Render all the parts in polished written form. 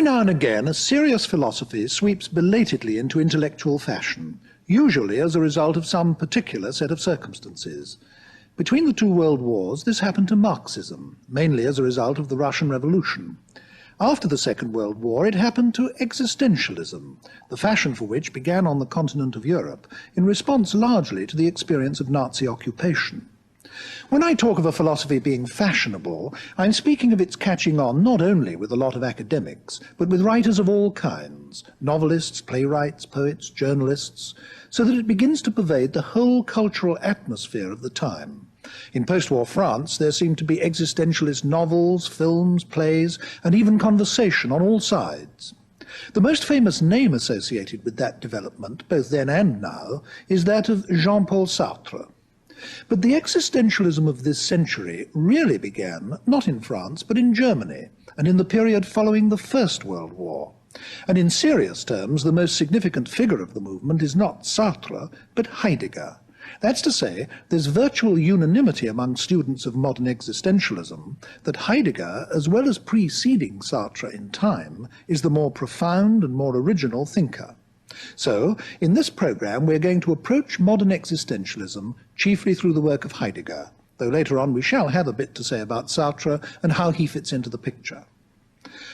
Every now and again, a serious philosophy sweeps belatedly into intellectual fashion, usually as a result of some particular set of circumstances. Between the two world wars, this happened to Marxism, mainly as a result of the Russian Revolution. After the Second World War, it happened to existentialism, the fashion for which began on the continent of Europe, in response largely to the experience of Nazi occupation. When I talk of a philosophy being fashionable, I'm speaking of its catching on not only with a lot of academics, but with writers of all kinds, novelists, playwrights, poets, journalists, so that it begins to pervade the whole cultural atmosphere of the time. In post-war France, there seemed to be existentialist novels, films, plays, and even conversation on all sides. The most famous name associated with that development, both then and now, is that of Jean-Paul Sartre. But the existentialism of this century really began, not in France, but in Germany, and in the period following the First World War. And in serious terms, the most significant figure of the movement is not Sartre, but Heidegger. That's to say, there's virtual unanimity among students of modern existentialism that Heidegger, as well as preceding Sartre in time, is the more profound and more original thinker. So, in this program, we're going to approach modern existentialism chiefly through the work of Heidegger, though later on we shall have a bit to say about Sartre and how he fits into the picture.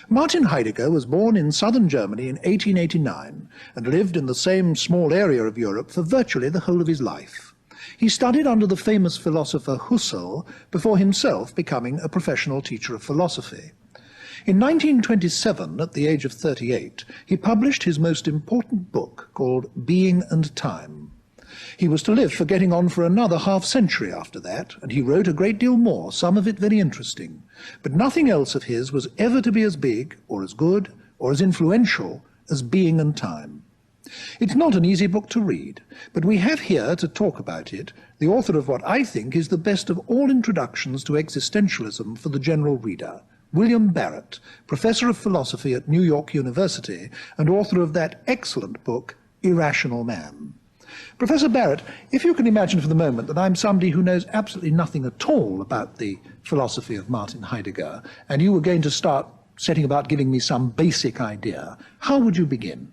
Martin Heidegger was born in southern Germany in 1889 and lived in the same small area of Europe for virtually the whole of his life. He studied under the famous philosopher Husserl before himself becoming a professional teacher of philosophy. In 1927, at the age of 38, he published his most important book called Being and Time. He was to live for getting on for another half-century after that, and he wrote a great deal more, some of it very interesting. But nothing else of his was ever to be as big, or as good, or as influential as Being and Time. It's not an easy book to read, but we have here to talk about it the author of what I think is the best of all introductions to existentialism for the general reader, William Barrett, professor of philosophy at New York University and author of that excellent book, Irrational Man. Professor Barrett, if you can imagine for the moment that I'm somebody who knows absolutely nothing at all about the philosophy of Martin Heidegger, and you were going to start setting about giving me some basic idea, how would you begin?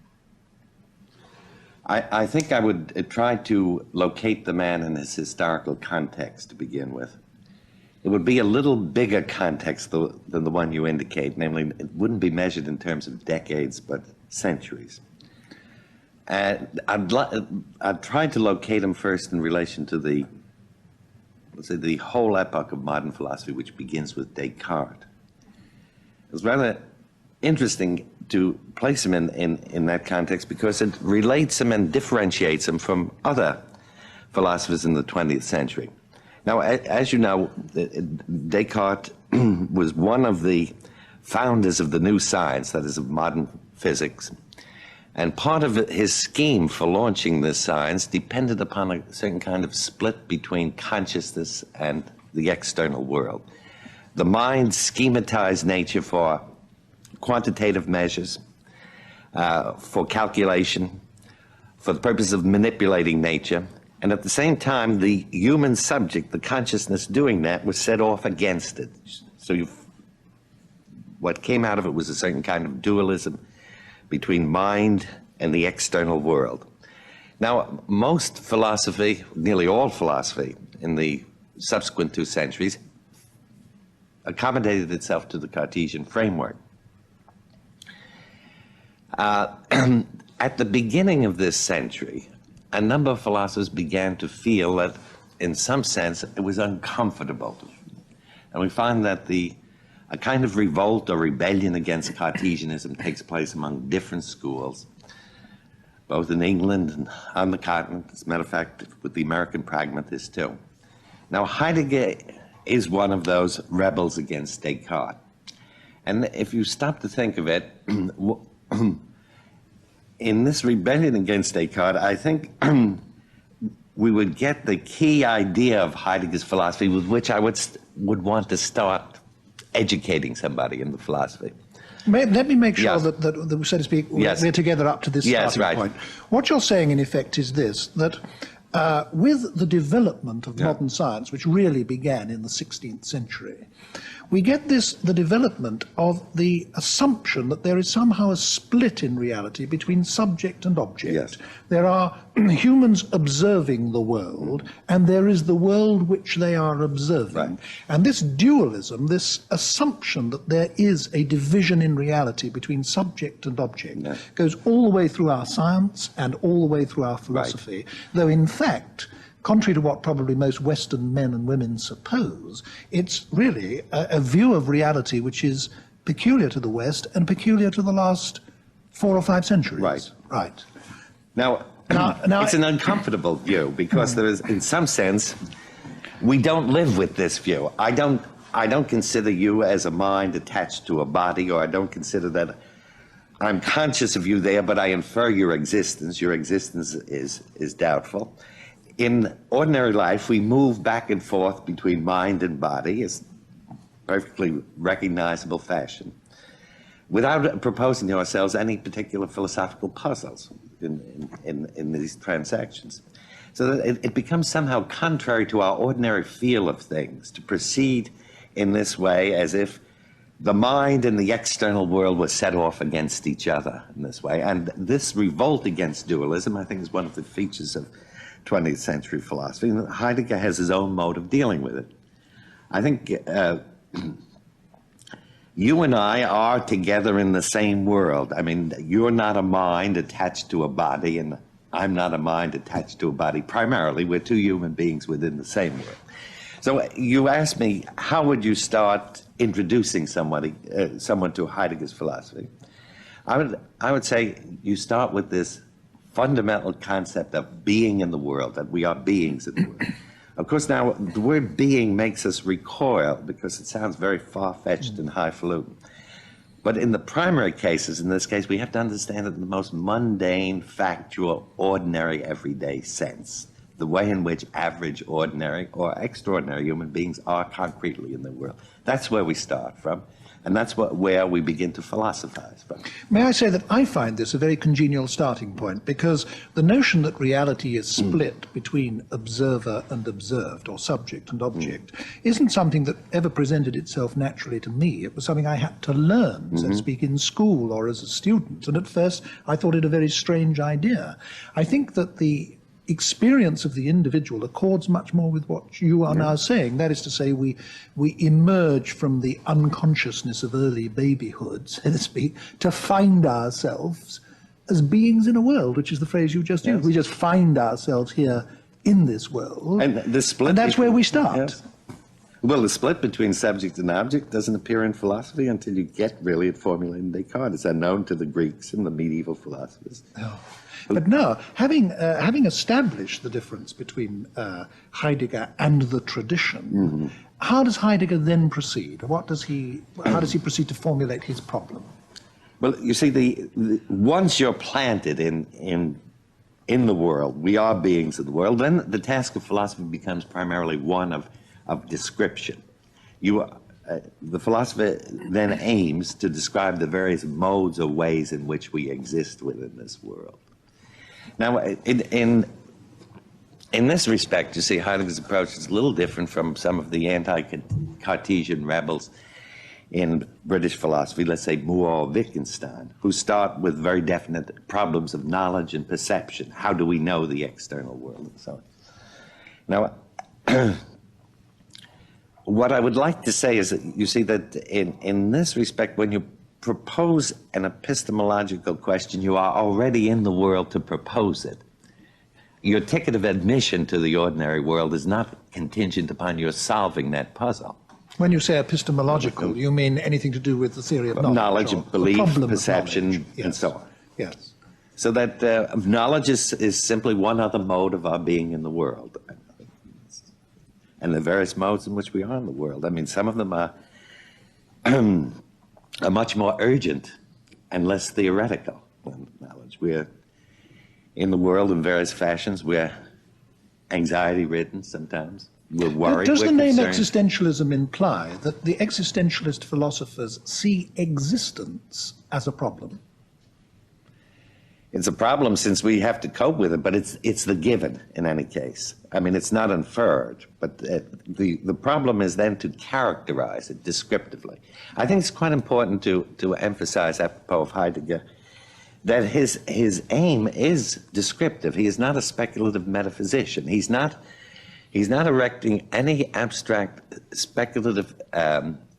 I think I would try to locate the man in his historical context to begin with. It would be a little bigger context than the one you indicate, namely it wouldn't be measured in terms of decades, but centuries. And I'd try to locate him first in relation to the, let's say, the whole epoch of modern philosophy, which begins with Descartes. It was rather interesting to place him in that context because it relates him and differentiates him from other philosophers in the 20th century. Now, as you know, Descartes was one of the founders of the new science, that is, of modern physics. And part of his scheme for launching this science depended upon a certain kind of split between consciousness and the external world. The mind schematized nature for quantitative measures, for calculation, for the purpose of manipulating nature. And at the same time, the human subject, the consciousness doing that, was set off against it. So what came out of it was a certain kind of dualism between mind and the external world. Now, most philosophy, nearly all philosophy, in the subsequent 2 centuries, accommodated itself to the Cartesian framework. At the beginning of this century, a number of philosophers began to feel that, in some sense, it was uncomfortable. And we find that a kind of revolt or rebellion against Cartesianism takes place among different schools, both in England and on the continent, as a matter of fact, with the American pragmatists too. Now, Heidegger is one of those rebels against Descartes. And if you stop to think of it, in this rebellion against Descartes, I think we would get the key idea of Heidegger's philosophy with which I would want to start educating somebody in the philosophy. Let me make sure that, so to speak, we're together up to this starting point. What you're saying, in effect, is this, that with the development of modern science, which really began in the 16th century, we get the development of the assumption that there is somehow a split in reality between subject and object. Yes. There are humans observing the world, and there is the world which they are observing. Right. And this dualism, this assumption that there is a division in reality between subject and object, Yeah. goes all the way through our science and all the way through our philosophy, though in fact, contrary to what probably most Western men and women suppose, it's really a view of reality which is peculiar to the West and peculiar to the last 4 or 5 centuries. Right. Right. Now, it's an uncomfortable view because there is, in some sense, we don't live with this view. I don't consider you as a mind attached to a body, or I don't consider that I'm conscious of you there, but I infer your existence. Your existence is doubtful. In ordinary life, we move back and forth between mind and body in perfectly recognizable fashion, without proposing to ourselves any particular philosophical puzzles in these transactions. So that it becomes somehow contrary to our ordinary feel of things to proceed in this way, as if the mind and the external world were set off against each other in this way. And this revolt against dualism, I think, is one of the features of 20th century philosophy. And Heidegger has his own mode of dealing with it. I think you and I are together in the same world. I mean, you're not a mind attached to a body, and I'm not a mind attached to a body. Primarily, we're two human beings within the same world. So you asked me, how would you start introducing someone to Heidegger's philosophy? I would say you start with this fundamental concept of being in the world, that we are beings in the world. Of course, now, the word being makes us recoil because it sounds very far-fetched and highfalutin. But in the primary cases, in this case, we have to understand it in the most mundane, factual, ordinary, everyday sense, the way in which average, ordinary, or extraordinary human beings are concretely in the world. That's where we start from. And that's where we begin to philosophize from. May I say that I find this a very congenial starting point, because the notion that reality is split between observer and observed, or subject and object, isn't something that ever presented itself naturally to me. It was something I had to learn, so to speak, in school or as a student. And at first, I thought it a very strange idea. I think that the experience of the individual accords much more with what you are now saying. That is to say, we emerge from the unconsciousness of early babyhood, so to speak, to find ourselves as beings in a world, which is the phrase you just used. We just find ourselves here in this world, and the split, and that's where we start. Yes. Well, the split between subject and object doesn't appear in philosophy until you get really at formulating Descartes. It's unknown to the Greeks and the medieval philosophers. Oh. But now, having established the difference between Heidegger and the tradition, how does Heidegger then proceed? How does he proceed to formulate his problem? Well, you see, once you're planted in the world, we are beings of the world, then the task of philosophy becomes primarily one of description. The philosopher then aims to describe the various modes or ways in which we exist within this world. Now, in this respect, you see, Heidegger's approach is a little different from some of the anti-Cartesian rebels in British philosophy, let's say Moore or Wittgenstein, who start with very definite problems of knowledge and perception. How do we know the external world and so on? Now, what I would like to say is that you see that in this respect, when you propose an epistemological question, you are already in the world to propose it. Your ticket of admission to the ordinary world is not contingent upon your solving that puzzle. When you say epistemological, you mean anything to do with the theory of knowledge? Knowledge, or belief, problem perception, knowledge. Yes. and so on. Yes. So that knowledge is simply one other mode of our being in the world. And the various modes in which we are in the world. I mean, some of them are much more urgent and less theoretical than knowledge. We're in the world in various fashions. We're anxiety-ridden sometimes. We're worried. Does the name concerned. existentialism imply that the existentialist philosophers see existence as a problem? It's a problem since we have to cope with it, but it's the given in any case. I mean, it's not inferred, but the problem is then to characterize it descriptively. I think it's quite important to emphasize, apropos of Heidegger, that his aim is descriptive. He is not a speculative metaphysician. He's not erecting any abstract speculative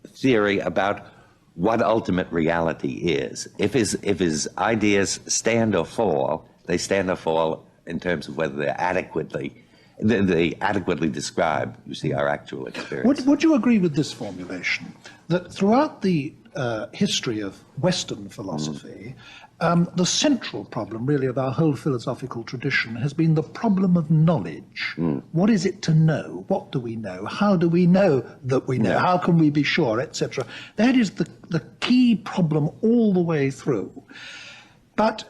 theory about what ultimate reality is. If his ideas stand or fall, they stand or fall in terms of whether they adequately describe, you see, our actual experience. Would you agree with this formulation, that throughout the history of Western philosophy, the central problem, really, of our whole philosophical tradition has been the problem of knowledge. What is it to know? What do we know? How do we know that we know? Yeah. How can we be sure, etc.? That is the key problem all the way through. But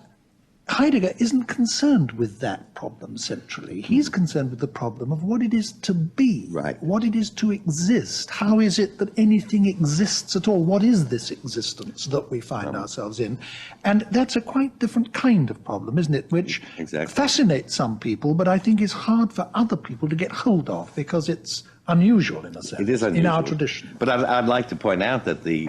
Heidegger isn't concerned with that problem centrally. He's concerned with the problem of what it is to be, Right. what it is to exist. How is it that anything exists at all? What is this existence that we find ourselves in? And that's a quite different kind of problem, isn't it? Which Exactly. fascinates some people, but I think is hard for other people to get hold of because it's unusual in a sense. It is unusual. In our tradition. But I'd like to point out that the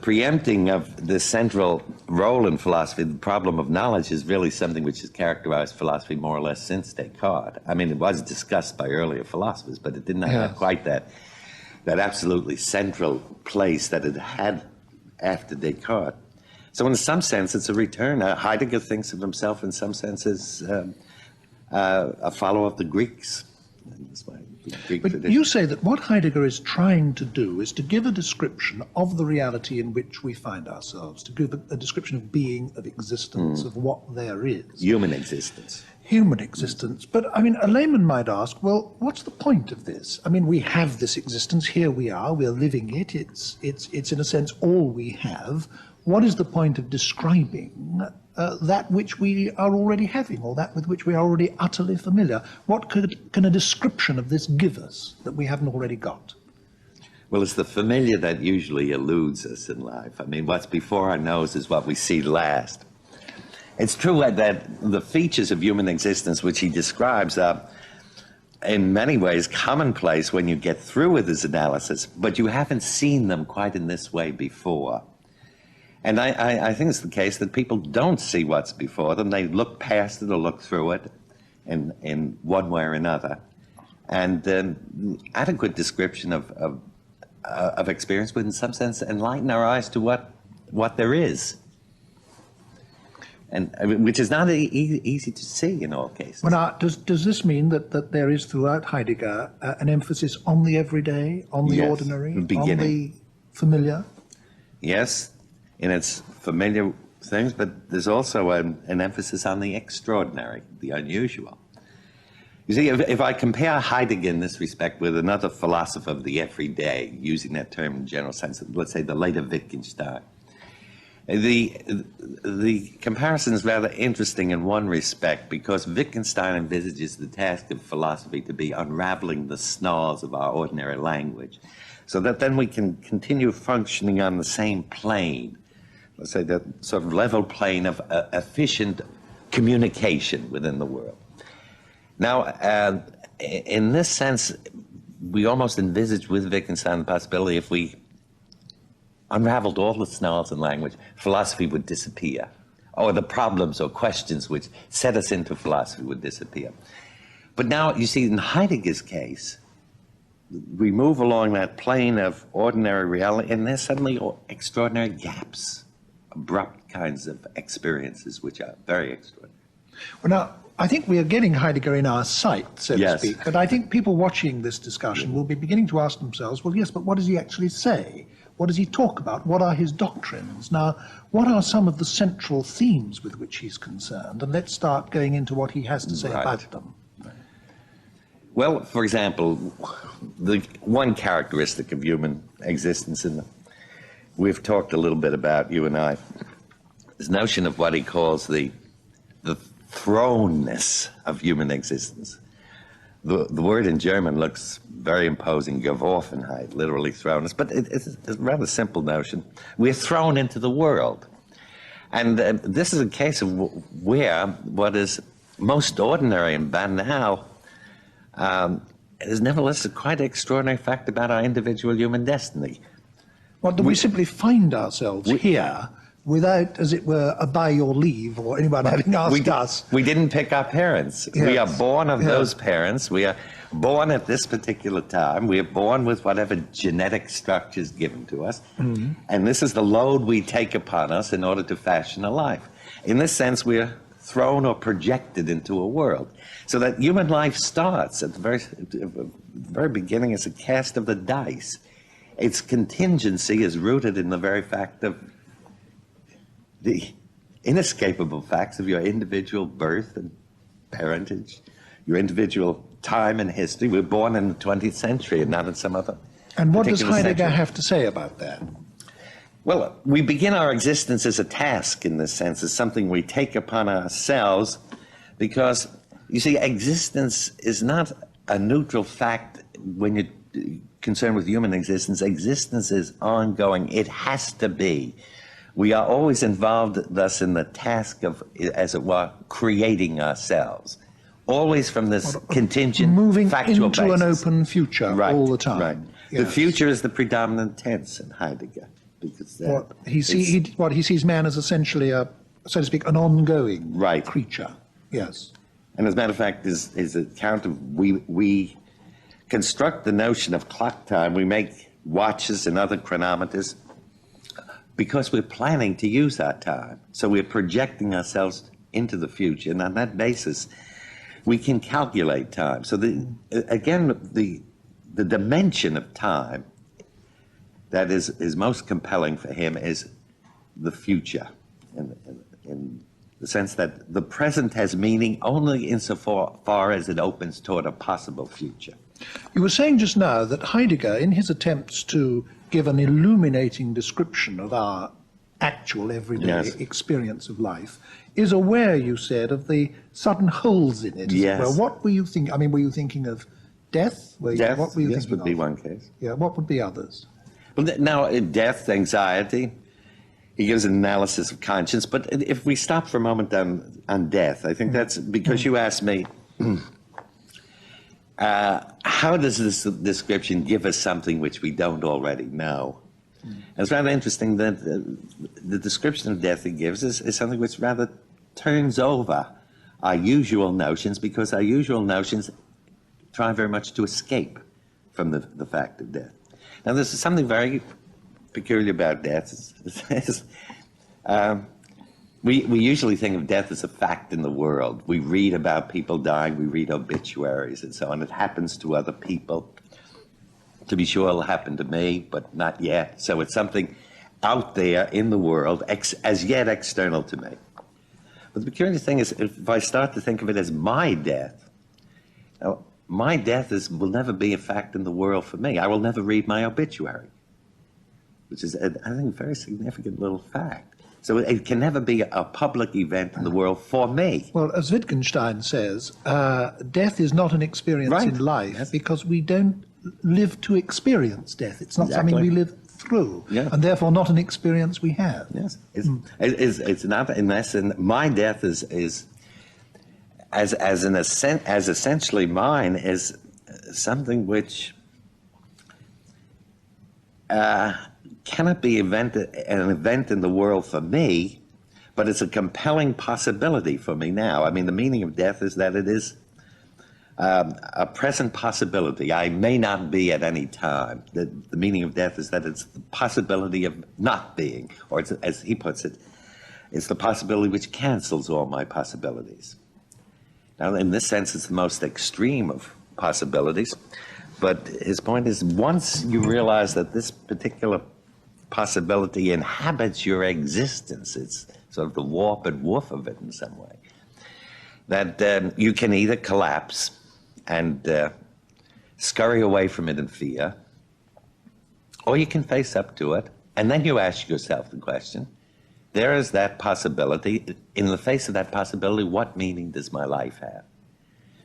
preempting of the central role in philosophy, the problem of knowledge, is really something which has characterized philosophy more or less since Descartes. I mean, it was discussed by earlier philosophers, but it didn't have quite that absolutely central place that it had after Descartes. So in some sense, it's a return. Heidegger thinks of himself in some sense as a follower of the Greeks. That's why the Greek But tradition. you say that what Heidegger is trying to do is to give a description of the reality in which we find ourselves, to give a description of being, of existence, of what there is. Human existence. Human existence. But, I mean, a layman might ask, well, what's the point of this? I mean, we have this existence, here we are, we're living it, it's in a sense all we have. What is the point of describing that which we are already having, or that with which we are already utterly familiar? What can a description of this give us that we haven't already got? Well, it's the familiar that usually eludes us in life. I mean, what's before our nose is what we see last. It's true that the features of human existence which he describes are in many ways commonplace when you get through with his analysis, but you haven't seen them quite in this way before. And I think it's the case that people don't see what's before them. They look past it or look through it in one way or another. And adequate description of experience would in some sense enlighten our eyes to what there is. And which is not easy to see in all cases. Well, now, does this mean that there is throughout Heidegger an emphasis on the everyday, on the Yes, ordinary, the beginning. on the familiar? Yes, in its familiar things, but there's also an emphasis on the extraordinary, the unusual. You see, if I compare Heidegger in this respect with another philosopher of the everyday, using that term in general sense, let's say the later Wittgenstein, the comparison is rather interesting in one respect, because Wittgenstein envisages the task of philosophy to be unraveling the snarls of our ordinary language, so that then we can continue functioning on the same plane, let's say that sort of level plane of efficient communication within the world. Now, in this sense, we almost envisage with Wittgenstein the possibility if we unraveled all the snarls in language, philosophy would disappear, or the problems or questions which set us into philosophy would disappear. But now, you see, in Heidegger's case, we move along that plane of ordinary reality, and there's suddenly extraordinary gaps, abrupt kinds of experiences which are very extraordinary. Well, now, I think we are getting Heidegger in our sight, so Yes. to speak, but I think people watching this discussion will be beginning to ask themselves, well, yes, but what does he actually say? What does he talk about? What are his doctrines? Now, what are some of the central themes with which he's concerned? And let's start going into what he has to say Right. about them. Well, for example, the one characteristic of human existence, and we've talked a little bit about, you and I, this notion of what he calls the thrownness of human existence. The word in German looks very imposing, Geworfenheit, literally thrownness, but it's a rather simple notion. We're thrown into the world. And this is a case of where what is most ordinary and banal is nevertheless a quite extraordinary fact about our individual human destiny. Well, do we simply find ourselves here without, as it were, a by your leave or anyone having asked us? We didn't pick our parents. Yes. We are born of those parents. We are born at this particular time. We are born with whatever genetic structure is given to us. Mm-hmm. And this is the load we take upon us in order to fashion a life. In this sense, we are thrown or projected into a world. So that human life starts at the very beginning as a cast of the dice. Its contingency is rooted in the very fact of the inescapable facts of your individual birth and parentage, your individual time and history. We're born in the 20th century and not in some other. And what does Heidegger have to say about that? Well, we begin our existence as a task in this sense, as something we take upon ourselves, because, you see, existence is not a neutral fact when you're concerned with human existence. Existence is ongoing. It has to be. We are always involved, thus, in the task of, as it were, creating ourselves. Always from this contingent, moving factual into basis. An open future all the time. Right. Yes. The future is the predominant tense in Heidegger. Because he sees man as essentially a, so to speak, an ongoing creature. Yes. And as a matter of fact, his account of we construct the notion of clock time. We make watches and other chronometers because we're planning to use our time. So we're projecting ourselves into the future, and on that basis, we can calculate time. So the dimension of time that is most compelling for him is the future, in the sense that the present has meaning only insofar as it opens toward a possible future. You were saying just now that Heidegger, in his attempts to give an illuminating description of our actual everyday experience of life, is aware, you said, of the sudden holes in it. Yes. Well, what were you thinking? I mean, were you thinking of death? Death, what were you yes, thinking would be of? one case. Yeah, what would be others? Well, now, death, anxiety, he gives an analysis of conscience. But if we stop for a moment on death, I think that's because you asked me, how does this description give us something which we don't already know? It's rather interesting that the description of death he gives is something which rather turns over our usual notions, because our usual notions try very much to escape from the fact of death. Now, this is something very peculiar about death. We usually think of death as a fact in the world. We read about people dying, we read obituaries and so on. It happens to other people. To be sure, it'll happen to me, but not yet. So it's something out there in the world, as yet external to me. But the peculiar thing is, if I start to think of it as my death, my death will never be a fact in the world for me. I will never read my obituary, which is, I think, a very significant little fact. So it can never be a public event in the world for me. Well, as Wittgenstein says, death is not an experience in life because we don't live to experience death. It's not something we live through, and therefore not an experience we have. Yes, it's not in essence. My death is as essentially mine is something which cannot be an event in the world for me, but it's a compelling possibility for me now. I mean, the meaning of death is that it is a present possibility. I may not be at any time. The meaning of death is that it's the possibility of not being, or it's, as he puts it, it's the possibility which cancels all my possibilities. Now, in this sense, it's the most extreme of possibilities, but his point is, once you realize that this particular possibility inhabits your existence, it's sort of the warp and woof of it in some way, that you can either collapse and scurry away from it in fear, or you can face up to it, and then you ask yourself the question, there is that possibility. In the face of that possibility, what meaning does my life have?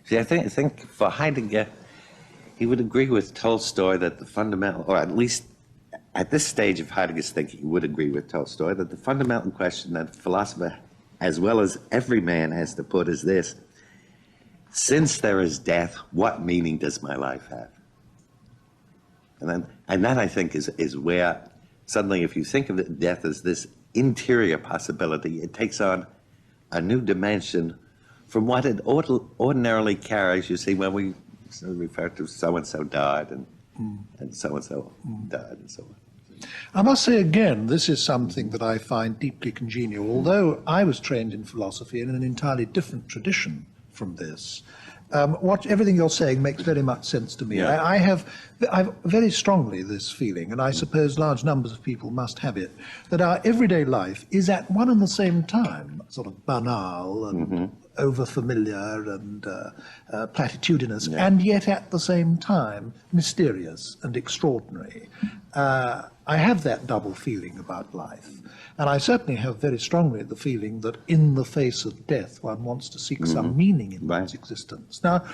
See, I think for Heidegger, he would agree with Tolstoy that the fundamental, or at least at this stage of Heidegger's thinking, he would agree with Tolstoy that the fundamental question that the philosopher, as well as every man, has to put is this: since there is death, what meaning does my life have? And that, I think, is where suddenly, if you think of death as this interior possibility, it takes on a new dimension from what it ordinarily carries. You see, when we refer to so-and-so died and so-and-so died and so on. I must say again, this is something that I find deeply congenial. Although I was trained in philosophy in an entirely different tradition from this, everything you're saying makes very much sense to me. Yeah. I have very strongly this feeling, and I suppose large numbers of people must have it, that our everyday life is at one and the same time sort of banal and over-familiar and platitudinous, and yet at the same time mysterious and extraordinary. I have that double feeling about life. And I certainly have very strongly the feeling that in the face of death, one wants to seek some meaning in one's existence. Now,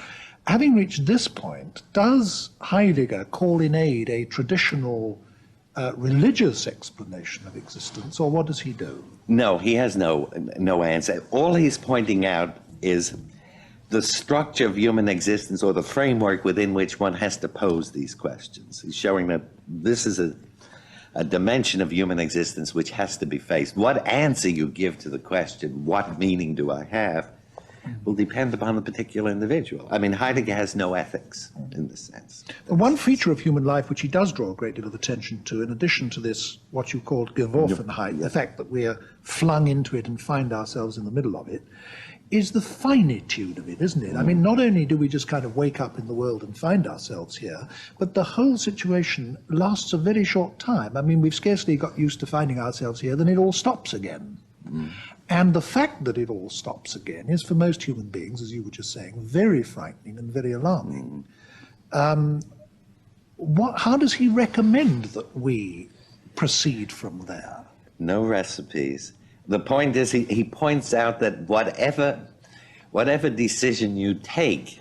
having reached this point, does Heidegger call in aid a traditional religious explanation of existence, or what does he do? No, he has no answer. All he's pointing out is the structure of human existence, or the framework within which one has to pose these questions. He's showing that this is a dimension of human existence which has to be faced. What answer you give to the question, what meaning do I have, will depend upon the particular individual. I mean, Heidegger has no ethics in this sense. One feature of human life which he does draw a great deal of attention to, in addition to this, what you called Geworfenheit, the fact that we are flung into it and find ourselves in the middle of it, is the finitude of it, isn't it? I mean, not only do we just kind of wake up in the world and find ourselves here, but the whole situation lasts a very short time. I mean, we've scarcely got used to finding ourselves here, then it all stops again. And the fact that it all stops again is, for most human beings, as you were just saying, very frightening and very alarming. How does he recommend that we proceed from there? No recipes. The point is, he points out that whatever decision you take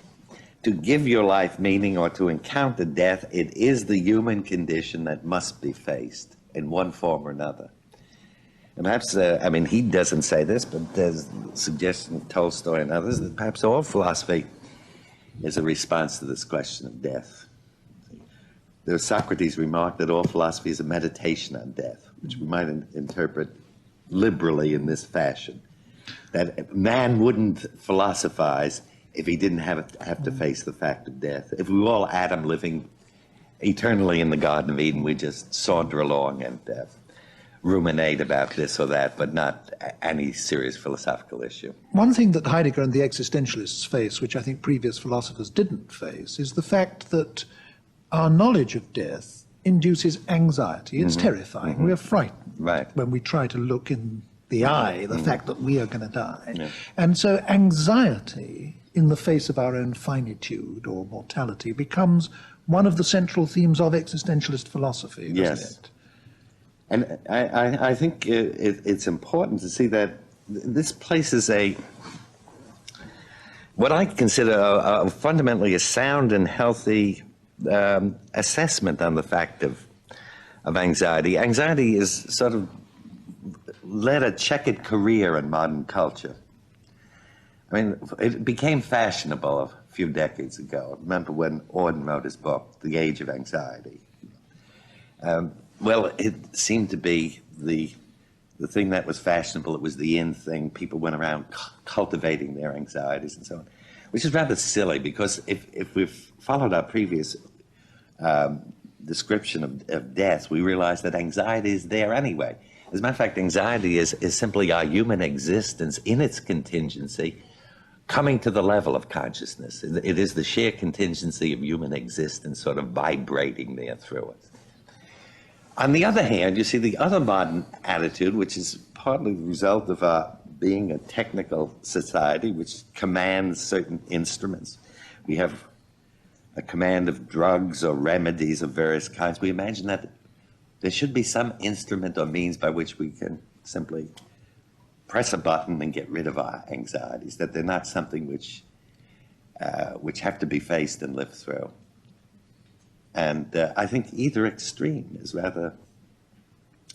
to give your life meaning or to encounter death, it is the human condition that must be faced in one form or another. And perhaps, I mean, he doesn't say this, but there's suggestion of Tolstoy and others that perhaps all philosophy is a response to this question of death. Socrates remarked that all philosophy is a meditation on death, which we might interpret liberally in this fashion, that man wouldn't philosophize if he didn't have to face the fact of death. If we were all Adam living eternally in the Garden of Eden, we just saunter along and ruminate about this or that, but not any serious philosophical issue. One thing that Heidegger and the existentialists face, which I think previous philosophers didn't face, is the fact that our knowledge of death induces anxiety. It's terrifying. We're frightened when we try to look in the eye the fact that we are going to die. And so anxiety in the face of our own finitude or mortality becomes one of the central themes of existentialist philosophy, doesn't it? And I think it's important to see that this places what I consider fundamentally a sound and healthy assessment on the fact of anxiety. Anxiety is sort of led a checkered career in modern culture. I mean, it became fashionable a few decades ago. Remember when Auden wrote his book, The Age of Anxiety? Well, it seemed to be the thing that was fashionable. It was the in thing. People went around cultivating their anxieties and so on, which is rather silly, because if we've followed our previous description of death, we realize that anxiety is there anyway. As a matter of fact, anxiety is simply our human existence in its contingency coming to the level of consciousness. It is the sheer contingency of human existence sort of vibrating there through it. On the other hand, you see the other modern attitude, which is partly the result of our being a technical society which commands certain instruments. We have a command of drugs or remedies of various kinds. We imagine that there should be some instrument or means by which we can simply press a button and get rid of our anxieties, that they're not something which have to be faced and lived through. And I think either extreme is rather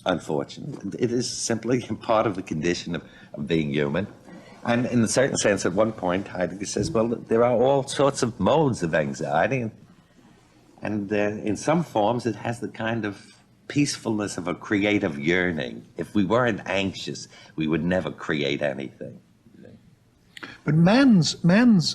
unfortunate. It is simply part of the condition of being human. And in a certain sense, at one point, Heidegger says, well, there are all sorts of modes of anxiety. And in some forms, it has the kind of peacefulness of a creative yearning. If we weren't anxious, we would never create anything. But man's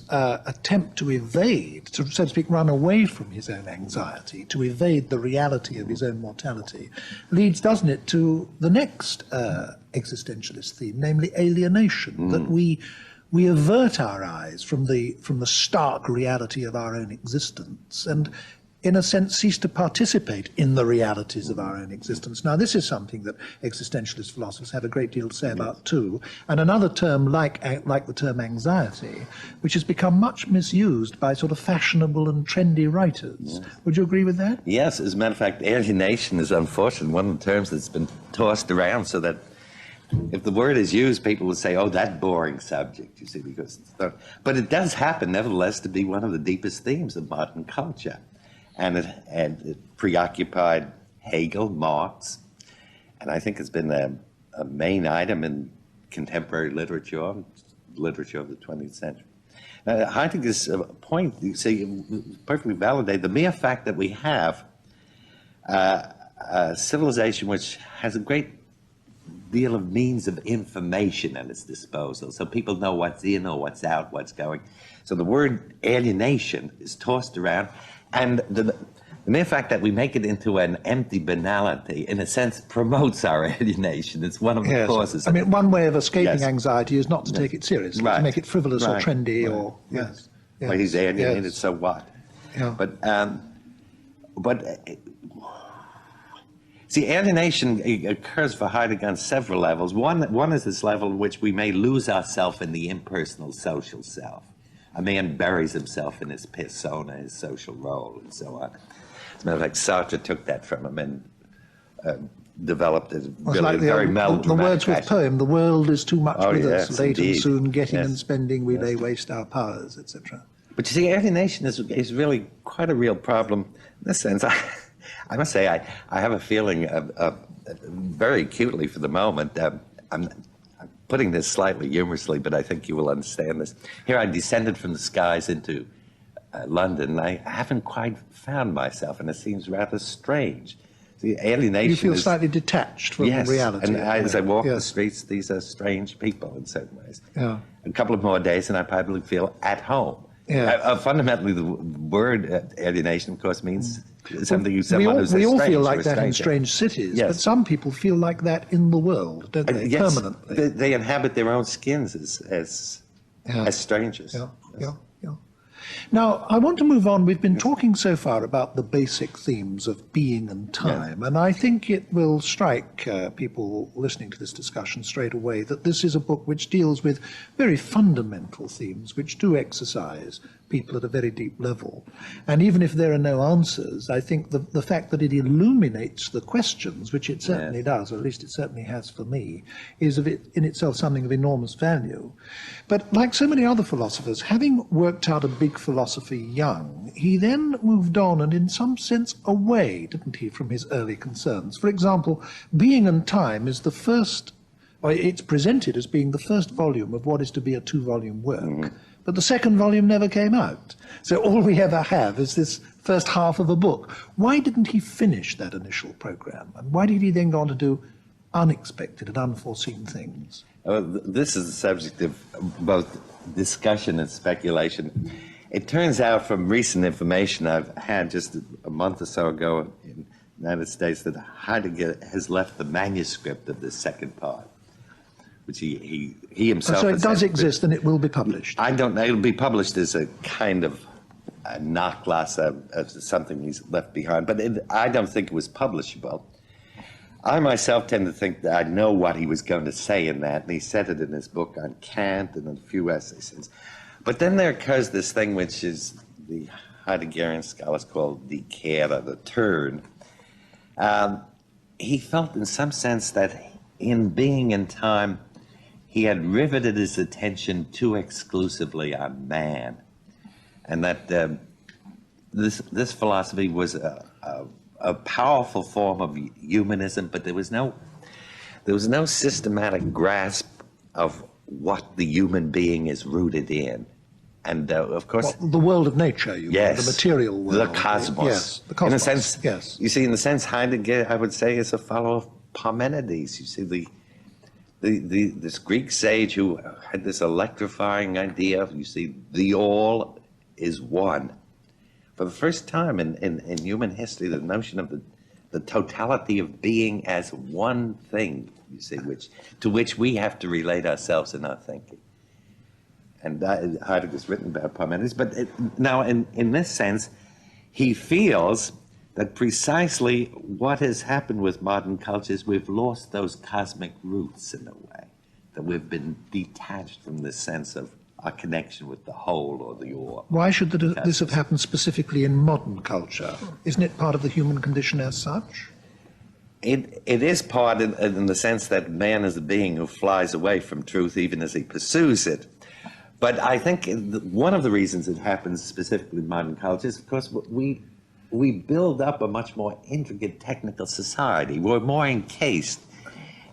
attempt to evade, to, so to speak, run away from his own anxiety, to evade the reality of his own mortality, leads, doesn't it, to the next existentialist theme, namely alienation, that we avert our eyes from the stark reality of our own existence, and in a sense, cease to participate in the realities of our own existence. Now, this is something that existentialist philosophers have a great deal to say about too, and another term like the term anxiety, which has become much misused by sort of fashionable and trendy writers. Yes. Would you agree with that? Yes, as a matter of fact, alienation is unfortunately one of the terms that's been tossed around, so that if the word is used, people will say, oh, that boring subject, you see, because it's not. But it does happen, nevertheless, to be one of the deepest themes of modern culture. And it preoccupied Hegel, Marx, and I think it's been a main item in contemporary literature of the 20th century. Heidegger's point, you see, perfectly validated the mere fact that we have a civilization which has a great deal of means of information at its disposal, so people know what's in or what's out, what's going. So the word alienation is tossed around. And the mere fact that we make it into an empty banality, in a sense, promotes our alienation. It's one of the causes. I mean, one way of escaping anxiety is not to take it seriously, to make it frivolous or trendy or... Yes. Well, he's alienated, so what? Yeah. But see, alienation occurs for Heidegger on several levels. One is this level in which we may lose ourselves in the impersonal social self. A man buries himself in his persona, his social role, and so on. As a matter of fact, Sartre took that from him and developed it really like very melodramatic. The Wordsworth poem, "The world is too much with us, late indeed. And soon, getting and spending, we lay waste our powers," etc. But you see, alienation is really quite a real problem. In this sense, I must say, I have a feeling very acutely for the moment. I'm putting this slightly humorously, but I think you will understand this. Here I descended from the skies into London. I haven't quite found myself, and it seems rather strange. See, alienation. You feel slightly detached from reality. And as I walk the streets, these are strange people in certain ways. Yeah. A couple of more days, and I probably feel at home. Yeah. Fundamentally, the word alienation, of course, means something someone who's we all feel like that in strange cities, but some people feel like that in the world, don't they? Yes, permanently. They inhabit their own skins as strangers. Yeah. Now, I want to move on. We've been talking so far about the basic themes of being and time, and I think it will strike people listening to this discussion straight away that this is a book which deals with very fundamental themes which do exercise people at a very deep level. And even if there are no answers, I think the fact that it illuminates the questions, which it certainly does, or at least it certainly has for me, is in itself something of enormous value. But like so many other philosophers, having worked out a big philosophy young, he then moved on and in some sense away, didn't he, from his early concerns. For example, Being and Time is the first, or it's presented as being the first volume of what is to be a 2-volume work. But the second volume never came out. So all we ever have is this first half of a book. Why didn't he finish that initial program? And why did he then go on to do unexpected and unforeseen things? This is the subject of both discussion and speculation. It turns out from recent information I've had just a month or so ago in the United States that Heidegger has left the manuscript of the second part, which he himself. So it does exist and it will be published. I don't know. It'll be published as a kind of a Nachlass of something he's left behind, but I don't think it was publishable. I myself tend to think that I know what he was going to say in that, and he said it in his book on Kant and in a few essays. But then there occurs this thing which is the Heideggerian scholars call the Kehre, the turn. He felt in some sense that in Being and Time, he had riveted his attention too exclusively on man, and that this philosophy was a a powerful form of humanism, but there was no systematic grasp of what the human being is rooted in. And of course, the world of nature, you mean, the material world. The cosmos. Yes, the cosmos. In a sense, yes. You see, in the sense, Heidegger, I would say, is a fellow of Parmenides. You see, this Greek sage who had this electrifying idea of, you see, the all is one. For the first time in human history, the notion of the totality of being as one thing, you see, to which we have to relate ourselves in our thinking. And Heidegger's written about Parmenides, but now in this sense, he feels that precisely what has happened with modern culture is we've lost those cosmic roots in a way, that we've been detached from the sense of our connection with the whole or the all. Why should this have happened specifically in modern culture? Isn't it part of the human condition as such? It is part in the sense that man is a being who flies away from truth even as he pursues it. But I think one of the reasons it happens specifically in modern culture is, of course, we build up a much more intricate technical society. We're more encased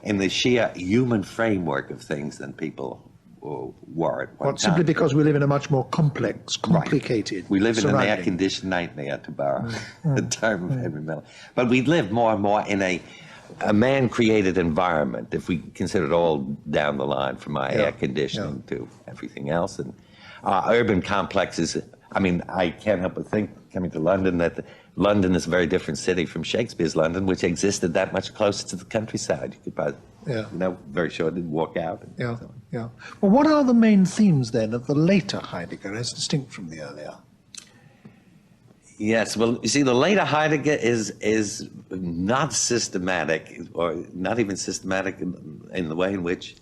in the sheer human framework of things than people were at one time. Simply because we live in a much more complex, complicated We live in an air-conditioned nightmare, to borrow the term of Henry Miller. But we live more and more in a man-created environment, if we consider it all down the line, from our air conditioning to everything else. And our urban complexes, I mean, I can't help but think, coming to London, that London is a very different city from Shakespeare's London, which existed that much closer to the countryside. You could probably, very shortly walk out. And so on. Well, what are the main themes, then, of the later Heidegger, as distinct from the earlier? Yes, well, you see, the later Heidegger is not systematic, or not even systematic in the way in which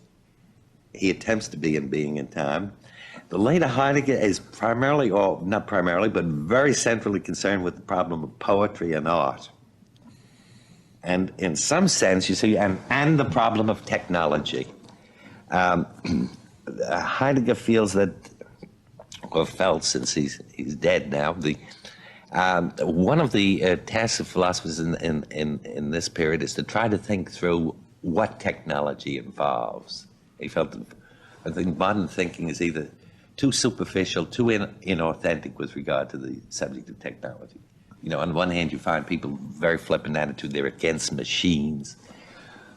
he attempts to be in Being and Time. The later Heidegger is primarily, or not primarily, but very centrally concerned with the problem of poetry and art. And in some sense, you see, and the problem of technology. Heidegger feels that, or felt, since he's dead now, one of the tasks of philosophers in this period is to try to think through what technology involves. He felt that, I think, modern thinking is either too superficial, too inauthentic with regard to the subject of technology. You know, on the one hand, you find people very flippant attitude, they're against machines,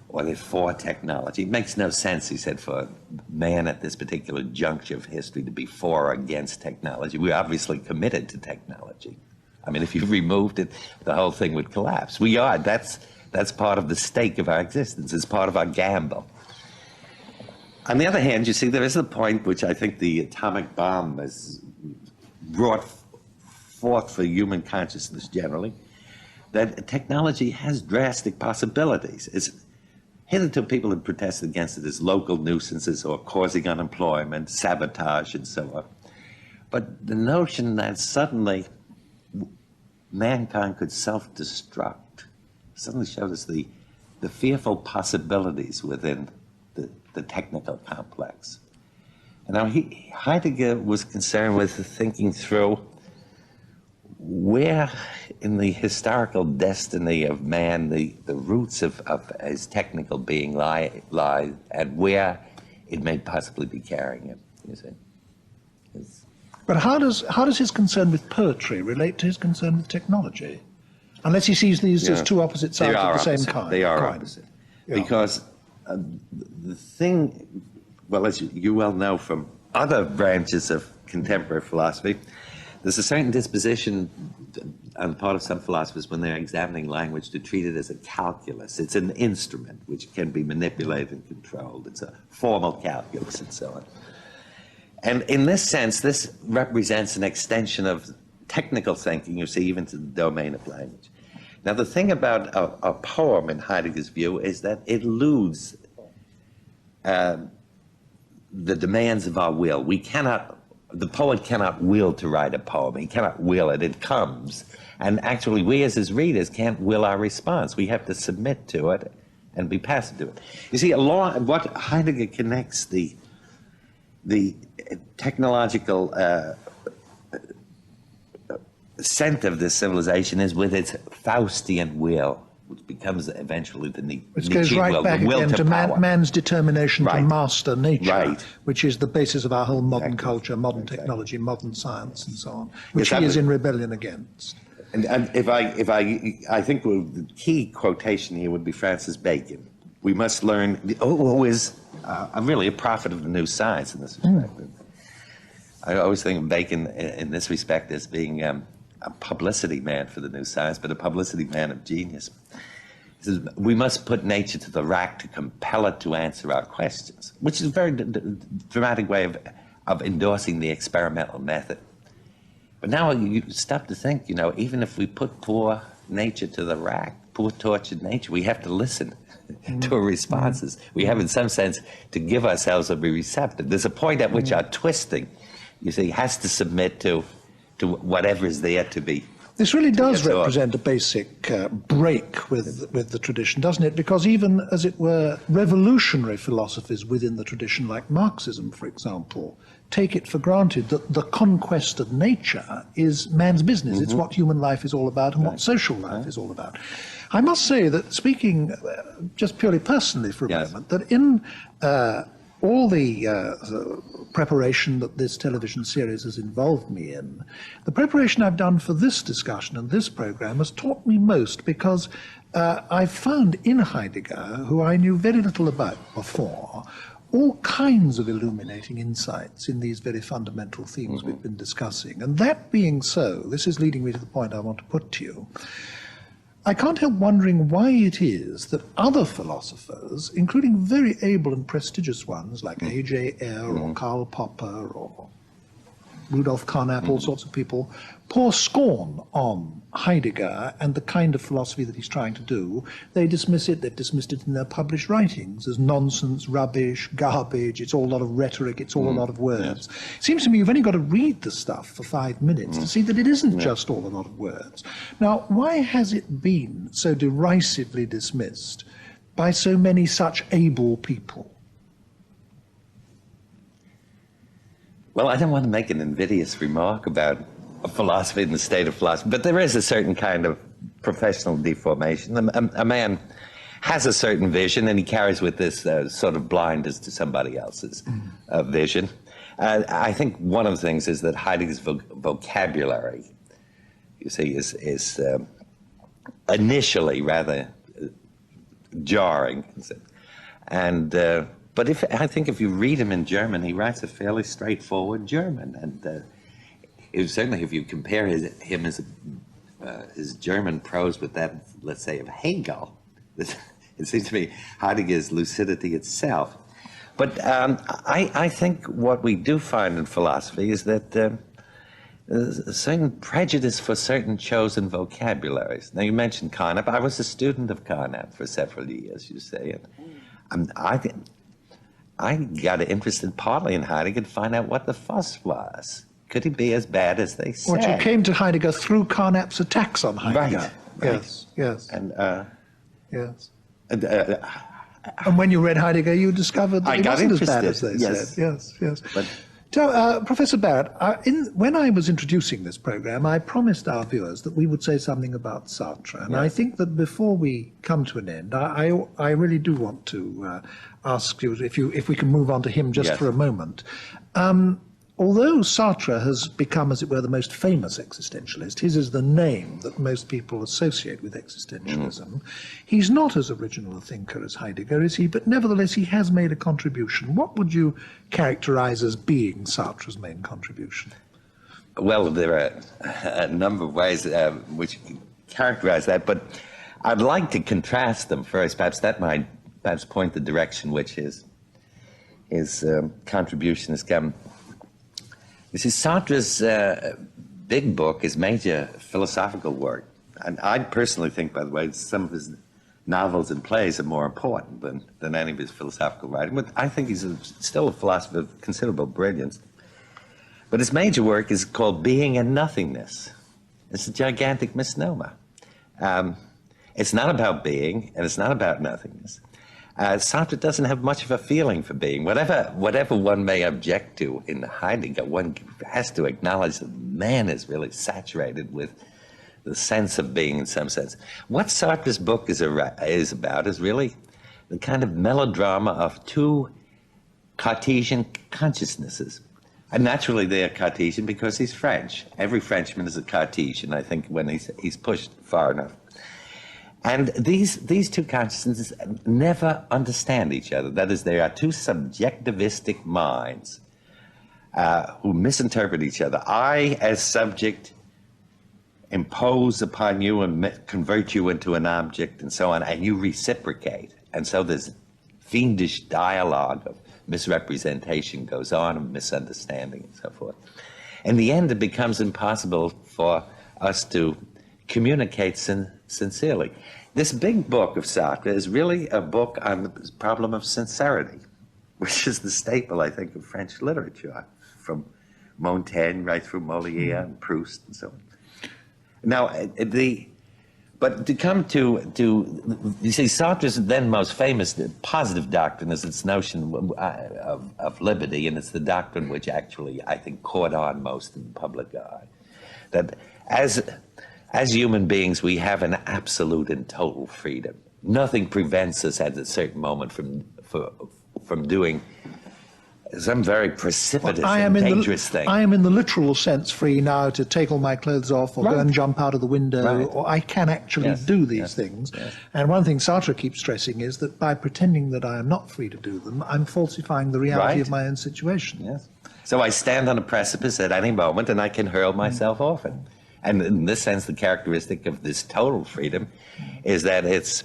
or they're for technology. It makes no sense, he said, for man at this particular juncture of history to be for or against technology. We're obviously committed to technology. I mean, if you removed it, the whole thing would collapse. We are. That's part of the stake of our existence. It's part of our gamble. On the other hand, you see, there is a point which I think the atomic bomb has brought forth for human consciousness generally, that technology has drastic possibilities. Hitherto, people had protested against it as local nuisances or causing unemployment, sabotage, and so on. But the notion that suddenly mankind could self-destruct suddenly showed us the fearful possibilities within the technical complex. And now Heidegger was concerned with thinking through where in the historical destiny of man the roots of his technical being lie, and where it may possibly be carrying him, you see. But how does his concern with poetry relate to his concern with technology? Unless he sees these as two opposite sides of the same kind. They are opposite. Because the thing, well, as you well know from other branches of contemporary philosophy, there's a certain disposition on the part of some philosophers when they're examining language to treat it as a calculus. It's an instrument which can be manipulated and controlled. It's a formal calculus and so on. And in this sense, this represents an extension of technical thinking, you see, even to the domain of language. Now, the thing about a poem, in Heidegger's view, is that it eludes the demands of our will. The poet cannot will to write a poem. He cannot will it. It comes. And actually, we as his readers can't will our response. We have to submit to it and be passive to it. You see, what Heidegger connects the technological scent of this civilization is with its Faustian will, which becomes eventually the Which goes Nietzschean right will, back the will again to power. man's determination to Right. master nature, Right. which is the basis of our whole modern Exactly. culture, modern Exactly. technology, modern science, and so on, which Yes, he I is would- in rebellion against. And I think the key quotation here would be Francis Bacon. We must learn, who is really a prophet of the new science in this respect. I always think of Bacon in this respect as being a publicity man for the new science, but a publicity man of genius. He says, we must put nature to the rack to compel it to answer our questions, which is a very dramatic way of endorsing the experimental method. But now you stop to think, you know, even if we put poor nature to the rack, poor tortured nature, we have to listen to her responses. We have, in some sense, to give ourselves a be receptive. There's a point at which our twisting, you see, has to submit to whatever is there to be. This really does Yes, sir. represent a basic break with the tradition, doesn't it? Because even, as it were, revolutionary philosophies within the tradition, like Marxism, for example, take it for granted that the conquest of nature is man's business. It's what human life is all about and what social life is all about. I must say that, speaking just purely personally for a Yes. moment, that in all the preparation that this television series has involved me in, the preparation I've done for this discussion and this program has taught me most, because I've found in Heidegger, who I knew very little about before, all kinds of illuminating insights in these very fundamental themes we've been discussing. And that being so, this is leading me to the point I want to put to you. I can't help wondering why it is that other philosophers, including very able and prestigious ones like A.J. Ayer or Karl Popper or Rudolf Carnap, all sorts of people, pour scorn on Heidegger and the kind of philosophy that he's trying to do. They dismiss it, they've dismissed it in their published writings as nonsense, rubbish, garbage, it's all a lot of rhetoric, it's all a lot of words. It seems to me you've only got to read the stuff for 5 minutes to see that it isn't just all a lot of words. Now, why has it been so derisively dismissed by so many such able people? Well, I don't want to make an invidious remark about philosophy and the state of philosophy, but there is a certain kind of professional deformation. A man has a certain vision, and he carries with this sort of blindness to somebody else's vision. I think one of the things is that Heidegger's vocabulary, you see, is initially rather jarring. And but I think if you read him in German, he writes a fairly straightforward German. And certainly if you compare his German prose with that, let's say, of Hegel, it seems to me Heidegger's lucidity itself. But I think what we do find in philosophy is that there's a certain prejudice for certain chosen vocabularies. Now, you mentioned Carnap. I was a student of Carnap for several years, you say. And I got interested partly in Heidegger to find out what the fuss was. Could he be as bad as they said? What, you came to Heidegger through Carnap's attacks on Heidegger? Right. Yes, yes. And yes. And when you read Heidegger, you discovered that I he got wasn't as bad interested, as they yes. said. Yes, yes. But- So, Professor Barrett, when I was introducing this program, I promised our viewers that we would say something about Sartre. And I think that before we come to an end, I really do want to ask you if we can move on to him just Yes. for a moment. Although Sartre has become, as it were, the most famous existentialist, his is the name that most people associate with existentialism, he's not as original a thinker as Heidegger, is he? But nevertheless, he has made a contribution. What would you characterize as being Sartre's main contribution? Well, there are a number of ways which characterize that, but I'd like to contrast them first. Perhaps that might point the direction which his contribution has come. You see, Sartre's big book, his major philosophical work, and I personally think, by the way, some of his novels and plays are more important than any of his philosophical writing, but I think he's still a philosopher of considerable brilliance. But his major work is called Being and Nothingness. It's a gigantic misnomer. It's not about being, and it's not about nothingness. Sartre doesn't have much of a feeling for being. Whatever one may object to in Heidegger, one has to acknowledge that man is really saturated with the sense of being in some sense. What Sartre's book is about is really the kind of melodrama of two Cartesian consciousnesses. And naturally they are Cartesian because he's French. Every Frenchman is a Cartesian, I think, when he's pushed far enough. And these two consciousnesses never understand each other. That is, they are two subjectivistic minds who misinterpret each other. I, as subject, impose upon you and convert you into an object and so on, and you reciprocate. And so this fiendish dialogue of misrepresentation goes on, and misunderstanding and so forth. In the end, it becomes impossible for us to communicate sincerely. This big book of Sartre is really a book on the problem of sincerity, which is the staple, I think, of French literature, from Montaigne right through Molière and Proust and so on. Now, but to come to you see, Sartre's then most famous positive doctrine is its notion of liberty, and it's the doctrine which actually, I think, caught on most in the public eye. That as human beings, we have an absolute and total freedom. Nothing prevents us at a certain moment from doing some very precipitous and dangerous thing. I am in the literal sense free now to take all my clothes off or go and jump out of the window, or I can actually do these things. Yes. And one thing Sartre keeps stressing is that by pretending that I am not free to do them, I'm falsifying the reality of my own situation. Yes. So I stand on a precipice at any moment and I can hurl myself off it. And in this sense, the characteristic of this total freedom is that it's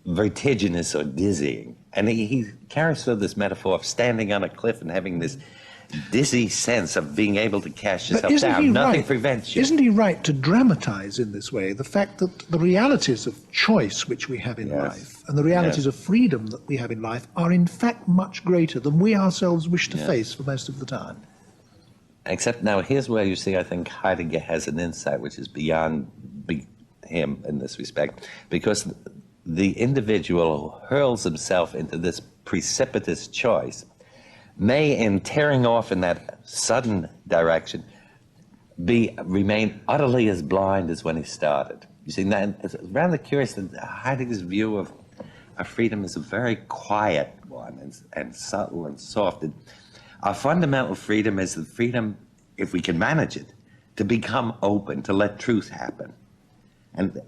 vertiginous or dizzying. And he carries through this metaphor of standing on a cliff and having this dizzy sense of being able to cast yourself down. Nothing prevents you. Isn't he right to dramatize in this way the fact that the realities of choice which we have in life and the realities of freedom that we have in life are in fact much greater than we ourselves wish to face for most of the time? Except now, here's where you see, I think, Heidegger has an insight which is beyond him in this respect, because the individual who hurls himself into this precipitous choice may, in tearing off in that sudden direction, remain utterly as blind as when he started. You see, it's rather curious that Heidegger's view of freedom is a very quiet one and subtle and soft. Our fundamental freedom is the freedom, if we can manage it, to become open, to let truth happen. And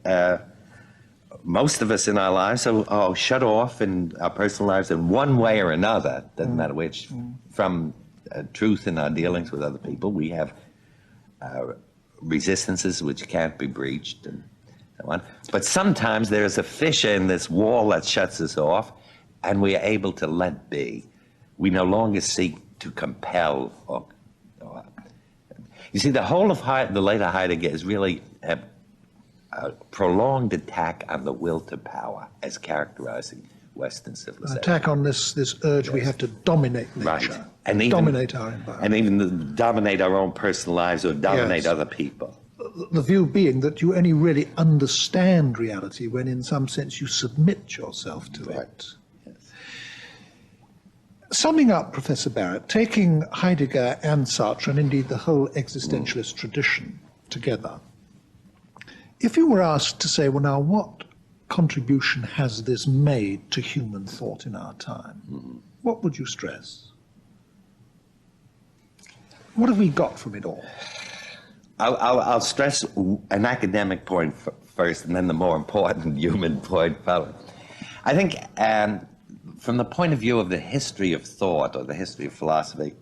most of us in our lives are shut off in our personal lives in one way or another, doesn't matter which, from truth in our dealings with other people. We have resistances which can't be breached and so on. But sometimes there's a fissure in this wall that shuts us off, and we are able to let be. We no longer seek to compel. You see, the whole of the later Heidegger is really a prolonged attack on the will to power as characterizing Western civilization. An attack on this urge we have to dominate nature, and even, dominate our environment. And even dominate our own personal lives or dominate other people. The view being that you only really understand reality when in some sense you submit yourself to it. Summing up, Professor Barrett, taking Heidegger and Sartre, and indeed the whole existentialist tradition together, if you were asked to say, well, now, what contribution has this made to human thought in our time, what would you stress? What have we got from it all? I'll stress an academic point first, and then the more important human point following. I think from the point of view of the history of thought or the history of philosophy,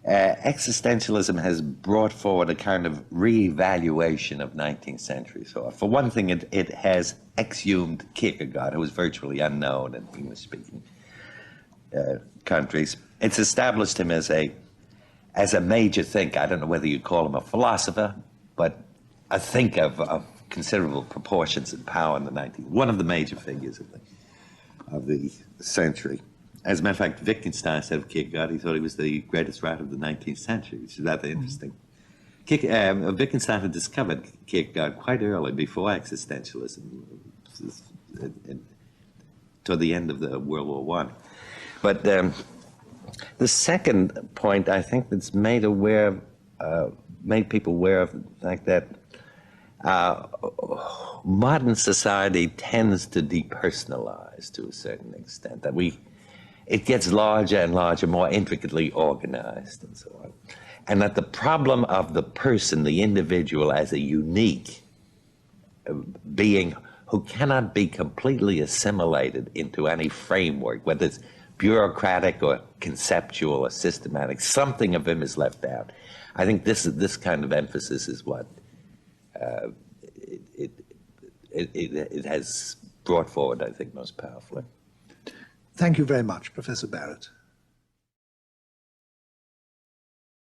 existentialism has brought forward a kind of re-evaluation of 19th century thought. For one thing, it has exhumed Kierkegaard, who was virtually unknown in English-speaking countries. It's established him as a major thinker. I don't know whether you'd call him a philosopher, but a thinker of considerable proportions and power in the 19th. One of the major figures of the century. As a matter of fact, Wittgenstein said of Kierkegaard, he thought he was the greatest writer of the 19th century, which is rather interesting. Wittgenstein had discovered Kierkegaard quite early, before existentialism. It toward the end of the World War One. But the second point, I think, that's made people aware of the fact that modern society tends to depersonalize to a certain extent, that it gets larger and larger, more intricately organized and so on. And that the problem of the person, the individual, as a unique being who cannot be completely assimilated into any framework, whether it's bureaucratic or conceptual or systematic, something of him is left out. I think this kind of emphasis is what it has brought forward, I think, most powerfully. Thank you very much, Professor Barrett.